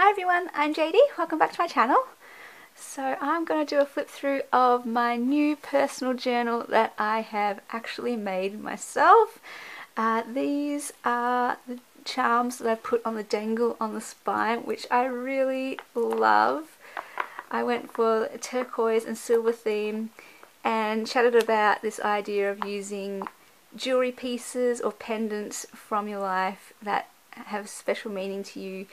Hi everyone, I'm JD, welcome back to my channel. So I'm going to do a flip through of my new personal journal that I have actually made myself. These are the charms that I've put on the dangle on the spine, which I really love. I went for a turquoise and silver theme and chatted about this idea of using jewelry pieces or pendants from your life that have special meaning to you.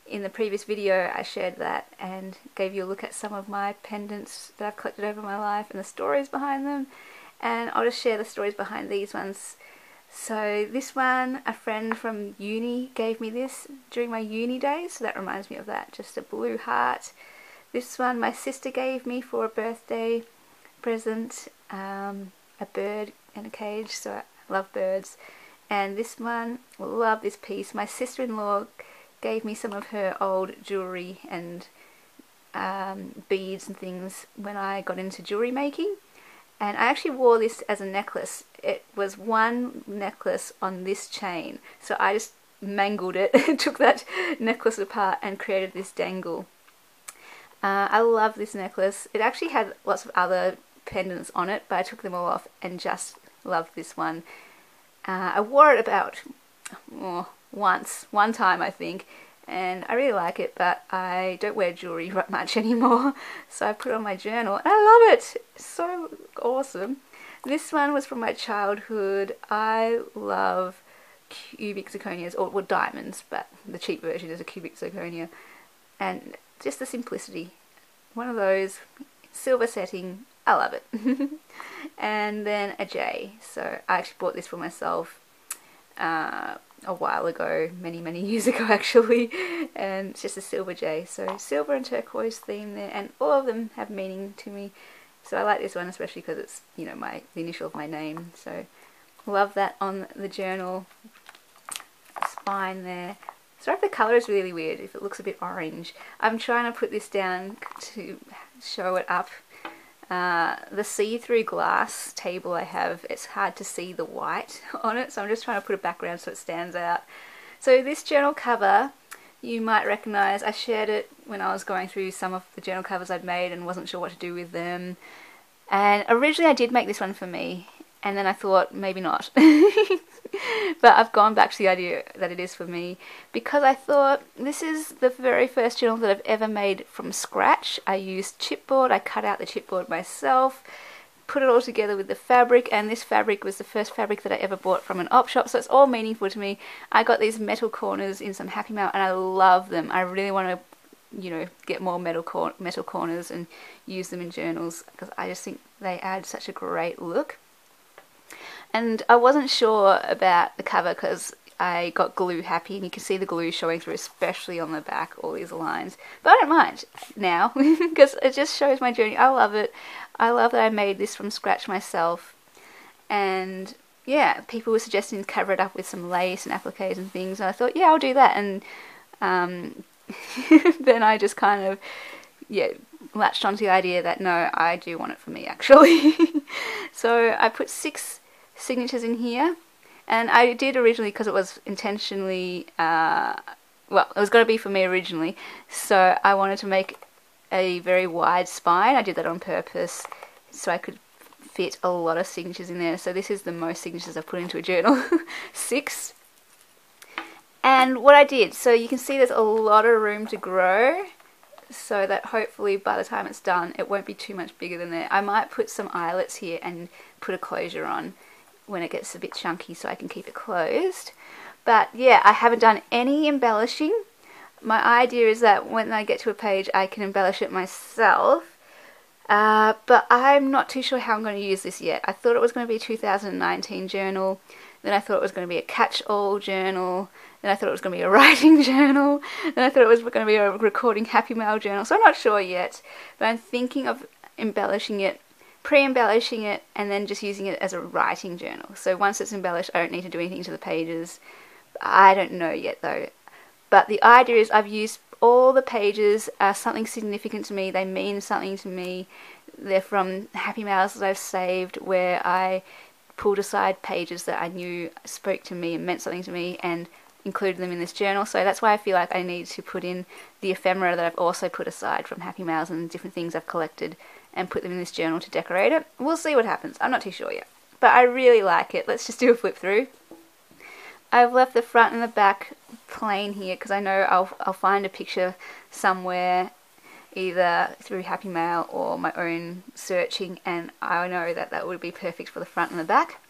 In the previous video I shared that and gave you a look at some of my pendants that I've collected over my life and the stories behind them, and I'll just share the stories behind these ones. So this one, a friend from uni gave me this during my uni days, so that reminds me of that, just a blue heart. This one my sister gave me for a birthday present, a bird in a cage, so I love birds. And this one, love this piece, my sister-in-law gave me some of her old jewellery and beads and things when I got into jewellery making, and I actually wore this as a necklace. It was one necklace on this chain, so I just mangled it, took that necklace apart and created this dangle. I love this necklace. It actually had lots of other pendants on it, but I took them all off and just loved this one. I wore it about one time I think, and I really like it, but I don't wear jewellery much anymore, so I put it on my journal and I love it. It's so awesome. This one was from my childhood. I love cubic zirconias, or diamonds, but the cheap version is a cubic zirconia, and just the simplicity. One of those, silver setting, I love it. And then a J. So I actually bought this for myself a while ago, many years ago actually, and it's just a silver J. So silver and turquoise theme there, and all of them have meaning to me. So I like this one especially because it's, you know, the initial of my name. So love that on the journal spine there. Sorry if the colour is really weird, if it looks a bit orange. I'm trying to put this down to show it up. The see-through glass table I have, it's hard to see the white on it, so I'm just trying to put a background so it stands out. So this journal cover, you might recognise, I shared it when I was going through some of the journal covers I'd made and wasn't sure what to do with them. And originally I did make this one for me, and then I thought maybe not. But I've gone back to the idea that it is for me, because I thought this is the very first journal that I've ever made from scratch. I used chipboard, I cut out the chipboard myself, put it all together with the fabric, and this fabric was the first fabric that I ever bought from an op shop, so it's all meaningful to me. I got these metal corners in some Happy Mail and I love them. I really want to, you know, get more metal corners and use them in journals, because I just think they add such a great look. And I wasn't sure about the cover because I got glue happy, and you can see the glue showing through, especially on the back, all these lines. But I don't mind now because it just shows my journey. I love it. I love that I made this from scratch myself. And yeah, people were suggesting to cover it up with some lace and appliques and things, and I thought, yeah, I'll do that. And then I just kind of, yeah, latched onto the idea that no, I do want it for me actually. So I put 6 signatures in here, and I did originally because it was intentionally, well, it was going to be for me originally, so I wanted to make a very wide spine. I did that on purpose so I could fit a lot of signatures in there. So this is the most signatures I've put into a journal, 6. And what I did, so you can see there's a lot of room to grow, so that hopefully by the time it's done it won't be too much bigger than there. I might put some eyelets here and put a closure on when it gets a bit chunky so I can keep it closed. But yeah, I haven't done any embellishing. My idea is that when I get to a page I can embellish it myself, but I'm not too sure how I'm going to use this yet. I thought it was going to be a 2019 journal, then I thought it was going to be a catch-all journal, then I thought it was going to be a writing journal, then I thought it was going to be a recording Happy Mail journal, so I'm not sure yet. But I'm thinking of embellishing it, pre-embellishing it, and then just using it as a writing journal. So once it's embellished I don't need to do anything to the pages. I don't know yet though. But the idea is I've used all the pages are something significant to me, they mean something to me. They're from Happy Mails that I've saved where I pulled aside pages that I knew spoke to me and meant something to me and included them in this journal, so that's why I feel like I need to put in the ephemera that I've also put aside from Happy Mails and different things I've collected and put them in this journal to decorate it. We'll see what happens. I'm not too sure yet, but I really like it. Let's just do a flip through. I've left the front and the back plain here because I know I'll find a picture somewhere either through Happy Mail or my own searching, and I know that that would be perfect for the front and the back.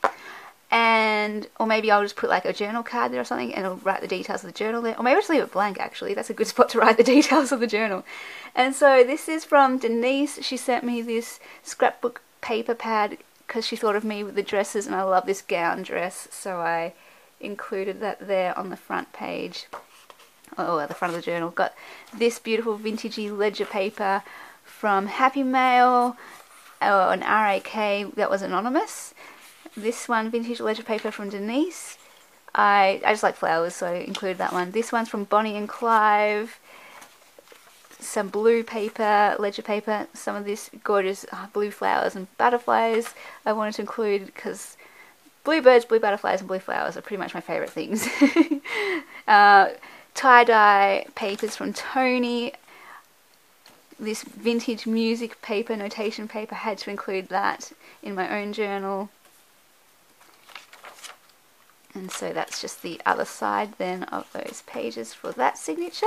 And or maybe I'll just put like a journal card there or something and I'll write the details of the journal there, or maybe I'll just leave it blank. Actually, that's a good spot to write the details of the journal. And so this is from Denise. She sent me this scrapbook paper pad because she thought of me with the dresses, and I love this gown dress, so I included that there on the front page, or at the front of the journal. Got this beautiful vintagey ledger paper from Happy Mail, an RAK that was anonymous. This one, vintage ledger paper from Denise. I just like flowers, so I included that one. This one's from Bonnie and Clive. Some blue paper, ledger paper. Some of this gorgeous blue flowers and butterflies I wanted to include because blue birds, blue butterflies and blue flowers are pretty much my favourite things. Tie-dye papers from Tony. This vintage music paper, notation paper, had to include that in my own journal. And so that's just the other side then of those pages for that signature.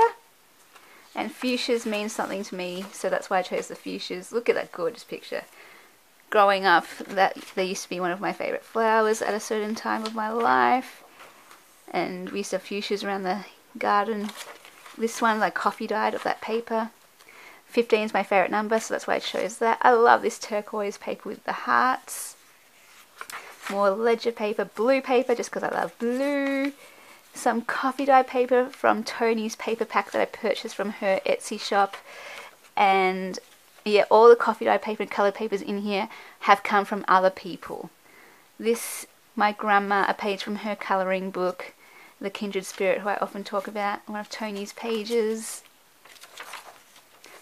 And fuchsias means something to me, so that's why I chose the fuchsias. Look at that gorgeous picture. Growing up, they used to be one of my favourite flowers at a certain time of my life. And we used to have fuchsias around the garden. This one, like coffee dyed of that paper. 15 is my favourite number, so that's why I chose that. I love this turquoise paper with the hearts. More ledger paper, blue paper, just because I love blue. Some coffee dye paper from Tony's paper pack that I purchased from her Etsy shop. And yeah, all the coffee dye paper and coloured papers in here have come from other people. This, my grandma, a page from her colouring book, The Kindred Spirit, who I often talk about, one of Tony's pages.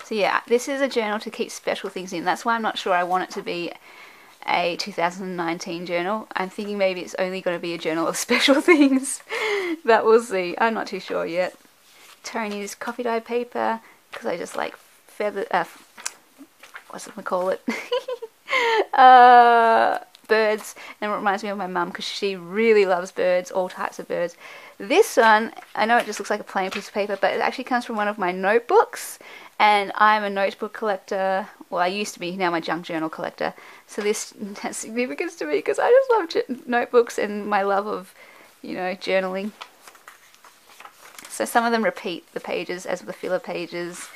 So yeah, this is a journal to keep special things in. That's why I'm not sure I want it to be a 2019 journal. I'm thinking maybe it's only going to be a journal of special things, but we'll see. I'm not too sure yet. Tony's coffee dye paper, because I just like feather, what's it we call it? Birds, and it reminds me of my mum because she really loves birds, all types of birds. This one, I know it just looks like a plain piece of paper, but it actually comes from one of my notebooks, and I'm a notebook collector. Well, I used to be, now I'm a junk journal collector. So this has significance to me because I just love notebooks and my love of, you know, journaling. So some of them repeat the pages as the filler pages.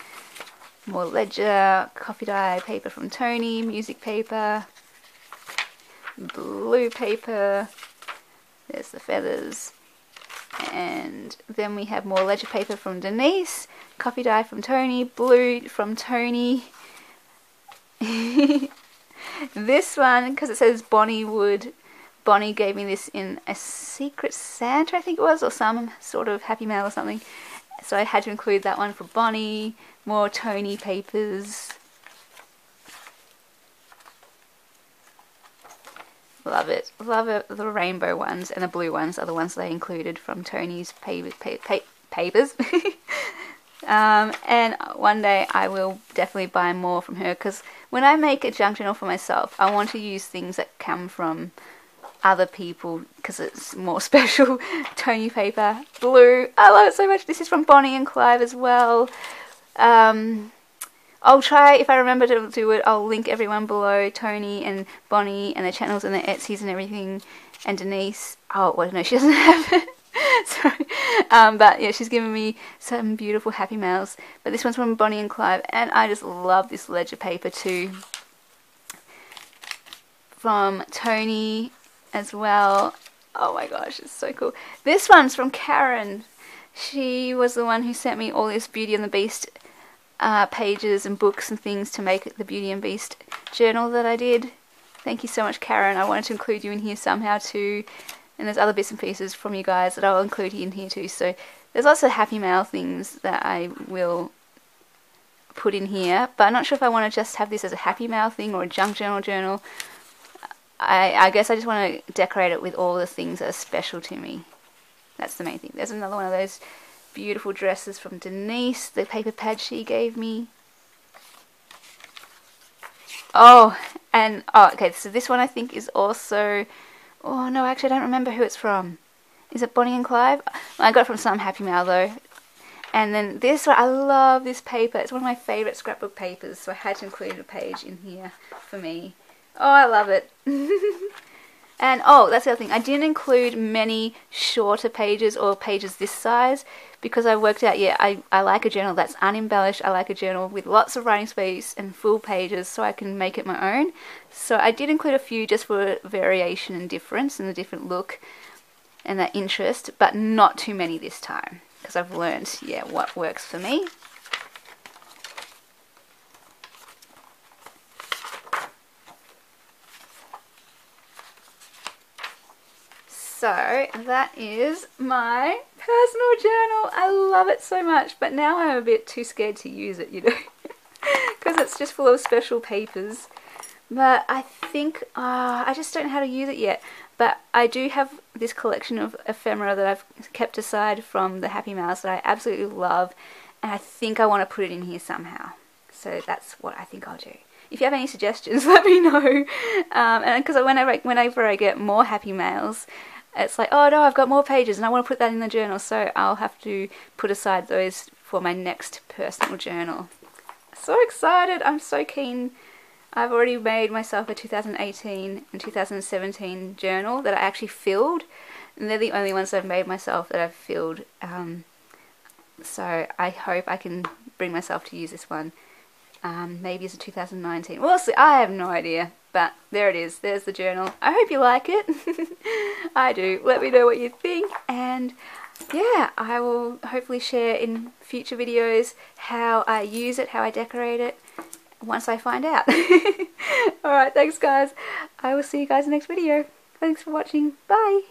More ledger, coffee dye paper from Tony, music paper, blue paper, there's the feathers, and then we have more ledger paper from Denise, coffee dye from Tony, blue from Tony. This one, because it says Bonnie Wood, Bonnie gave me this in a Secret Santa, I think it was, or some sort of Happy Mail or something, so I had to include that one for Bonnie. More Tony papers. Love it. Love it. The rainbow ones and the blue ones are the ones that I included from Tony's papers. And one day I will definitely buy more from her, because when I make a junk journal for myself, I want to use things that come from other people because it's more special. Tony paper, blue. I love it so much. This is from Bonnie and Clive as well. I'll try, if I remember to do it, I'll link everyone below, Tony and Bonnie and their channels and their Etsy's and everything, and Denise. Oh, well, no, she doesn't have it. Sorry. But yeah, she's given me some beautiful Happy Mails. But this one's from Bonnie and Clive, and I just love this ledger paper too. From Tony as well. Oh my gosh, it's so cool. This one's from Karen. She was the one who sent me all this Beauty and the Beast pages and books and things to make the Beauty and Beast journal that I did. Thank you so much, Karen. I wanted to include you in here somehow too. And there's other bits and pieces from you guys that I'll include in here too. So there's lots of Happy Mail things that I will put in here. But I'm not sure if I want to just have this as a Happy Mail thing or a junk journal. I guess I just want to decorate it with all the things that are special to me. That's the main thing. There's another one of those beautiful dresses from Denise, the paper pad she gave me. Oh, and okay, so this one I think is also, oh no, actually I don't remember who it's from. Is it Bonnie and Clyde? I got it from some Happy Mail though. And then this one, I love this paper. It's one of my favourite scrapbook papers, so I had to include a page in here for me. Oh, I love it. And oh, that's the other thing. I didn't include many shorter pages or pages this size because I worked out, yeah, I like a journal that's unembellished. I like a journal with lots of writing space and full pages so I can make it my own. So I did include a few just for variation and difference and the different look and that interest, but not too many this time because I've learned, yeah, what works for me. So that is my personal journal. I love it so much, but now I'm a bit too scared to use it, you know, because it's just full of special papers. But I think I just don't know how to use it yet. But I do have this collection of ephemera that I've kept aside from the Happy Mails that I absolutely love, and I think I want to put it in here somehow. So that's what I think I'll do. If you have any suggestions, let me know. And because whenever I get more Happy Mails, it's like, oh no, I've got more pages and I want to put that in the journal, so I'll have to put aside those for my next personal journal. So excited! I'm so keen. I've already made myself a 2018 and 2017 journal that I actually filled, and they're the only ones I've made myself that I've filled. So I hope I can bring myself to use this one. Maybe it's a 2019. We'll see. I have no idea. But there it is. There's the journal. I hope you like it. I do. Let me know what you think. And yeah, I will hopefully share in future videos how I use it, how I decorate it, once I find out. Alright, thanks guys. I will see you guys in the next video. Thanks for watching. Bye.